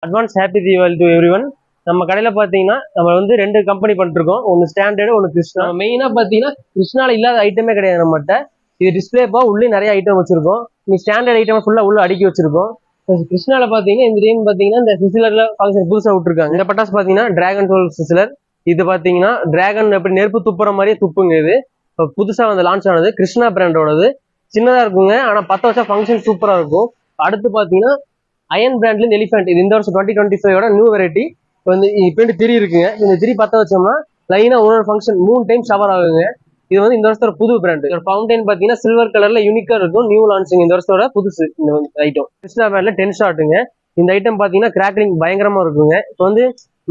Advance happy Deepavali to everyone. நம்ம கடையில் பார்த்தீங்கன்னா நம்ம வந்து 2 கம்பெனி பண்ணிருக்கோம். ஒன்று ஸ்டாண்டர்டு, ஒன்று கிருஷ்ணா. மெயினாக பார்த்தீங்கன்னா கிருஷ்ணாவில் இல்லாத ஐட்டமே கிடையாது நம்மகிட்ட. இது டிஸ்பிளேப்பா உள்ளே நிறைய ஐட்டம் வச்சிருக்கோம். நீ ஸ்டாண்டர்ட் ஐட்டம் ஃபுல்லாக உள்ள அடுக்கி வச்சிருக்கோம். கிருஷ்ணாவில் பார்த்தீங்கன்னா இந்த டைம் பார்த்தீங்கன்னா இந்த சிசிலர்ல ஃபங்க்ஷன் புதுசாக விட்டுருக்காங்க. இந்த பட்டாசு பார்த்தீங்கன்னா டிராகன் டோல் சிசிலர். இது பார்த்தீங்கன்னா டிராகன் எப்படி நெருப்பு துப்புற மாதிரியே துப்புங்க. இது இப்போ புதுசாக வந்து லான்ச் ஆனது கிருஷ்ணா பிராண்டோடது. சின்னதாக இருக்குங்க, ஆனால் 10 வருஷம் ஃபங்க்ஷன் சூப்பராக இருக்கும். அடுத்து பார்த்தீங்கன்னா அயன் பிராண்ட்லேருந்து எலிஃபென்ட். இது இந்த வருஷம் 2025 நியூ வெரைட்டி. வந்து இப்போ திரி இருக்குங்க. இந்த திரி 10 வச்சோம்னா லைனா ஒரு ஃபங்க்ஷன் 3 டைம் ஷவர் ஆகுங்க. இது வந்து இந்த வருஷத்தோட புது பிராண்ட். ஃபவுண்டைன் பார்த்தீங்கன்னா சில்வர் கலர்ல யூனிக்கா இருக்கும். நியூ லான்ச்சிங் இந்த வருஷத்தோட புதுசு இந்த ஐட்டம். கிருஷ்ணா பிராண்ட்ல 10 ஷாட்டுங்க. இந்த ஐட்டம் பார்த்தீங்கன்னா கிராக்லிங் பயங்கரமா இருக்குங்க. இப்போ வந்து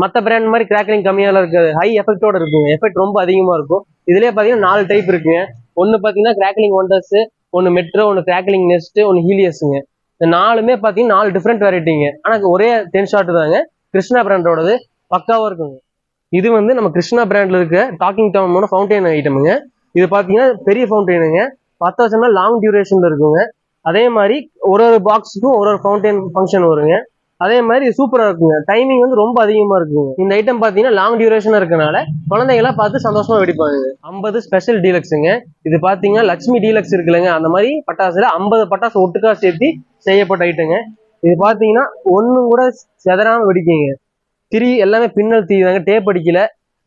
மற்ற பிராண்ட் மாதிரி கிராக்லிங் கம்மியால இருக்காது, ஹை எஃபெக்டோட இருக்குங்க. எஃபெக்ட் ரொம்ப அதிகமா இருக்கும். இதுலேயே பார்த்தீங்கன்னா 4 டைப் இருக்குங்க. ஒன்று பார்த்தீங்கன்னா கிராக்லிங் ஒண்டர்ஸ், ஒன்று மெட்ரோ, ஒன்று கிராக்லிங் நெஸ்ட், ஒன்று ஹீலியஸுங்க. இந்த 4மே பார்த்தீங்கன்னா 4 டிஃப்ரெண்ட் வெரைட்டிங்க. ஆனால் ஒரே 10 ஷாட் தாங்க. கிருஷ்ணா பிராண்டோடது பக்காவா இருக்குங்க. இது வந்து நம்ம கிருஷ்ணா பிராண்ட்ல இருக்க டாக்கிங் டாமோட ஃபவுண்டைன் ஐட்டமுங்க. இது பார்த்தீங்கன்னா பெரிய ஃபவுண்டைனுங்க. 10 வருஷம்னா லாங் டியூரேஷன்ல இருக்குங்க. அதே மாதிரி ஒரு பாக்ஸுக்கும் ஒரு ஃபவுண்டைன் ஃபங்க்ஷன் வருங்க. அதே மாதிரி சூப்பரா இருக்குங்க. டைமிங் வந்து ரொம்ப அதிகமா இருக்குங்க. இந்த ஐட்டம் பார்த்தீங்கன்னா லாங் டியூரேஷனா இருக்கனால குழந்தைங்களா பார்த்து சந்தோஷமா வெடிப்பாங்க. 50 ஸ்பெஷல் டீலக்ஸுங்க. இது பார்த்தீங்கன்னா லக்ஷ்மி டீலக்ஸ் இருக்குல்லங்க, அந்த மாதிரி பட்டாசுல 50 பட்டாசு ஒட்டுக்கா சேர்த்து செய்யப்பட்ட ஐட்டங்க. இது பார்த்தீங்கன்னா ஒன்று கூட செதறாம வெடிக்குங்க. திரி எல்லாமே பின்னல் தீதாங்க, டேப் அடிக்கல.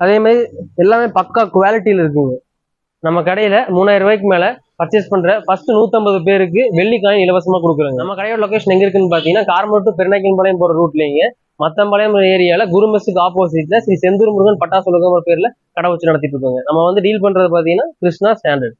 அதே மாதிரி எல்லாமே பக்கா குவாலிட்டியில இருக்குங்க. நம்ம கடையில 3000 ரூபாய்க்கு மேல பர்ச்சேஸ் பண்ற ஃபர்ஸ்ட் 150 பேருக்கு வெள்ளி காயின் இலவசமா கொடுக்குறாங்க. நம்ம கடையோட லொகேஷன் எங்க இருக்குன்னு பாத்தீங்கன்னா காரமூர் டு பெருநாய்க்கன்பாளையம் போற ரூட்லீங்க. மத்தம்பாளையம் ஏரியால குருமெஸ்ஸுக்கு ஆப்போசிட்ல ஸ்ரீ செந்தூர் முருகன் பட்டாசு உலகம் பேர்ல கடை வச்சு நடத்திட்டு இருக்கோங்க. நம்ம வந்து டீல் பண்றது பாத்தீங்கன்னா கிருஷ்ணா ஸ்டாண்டர்ட்.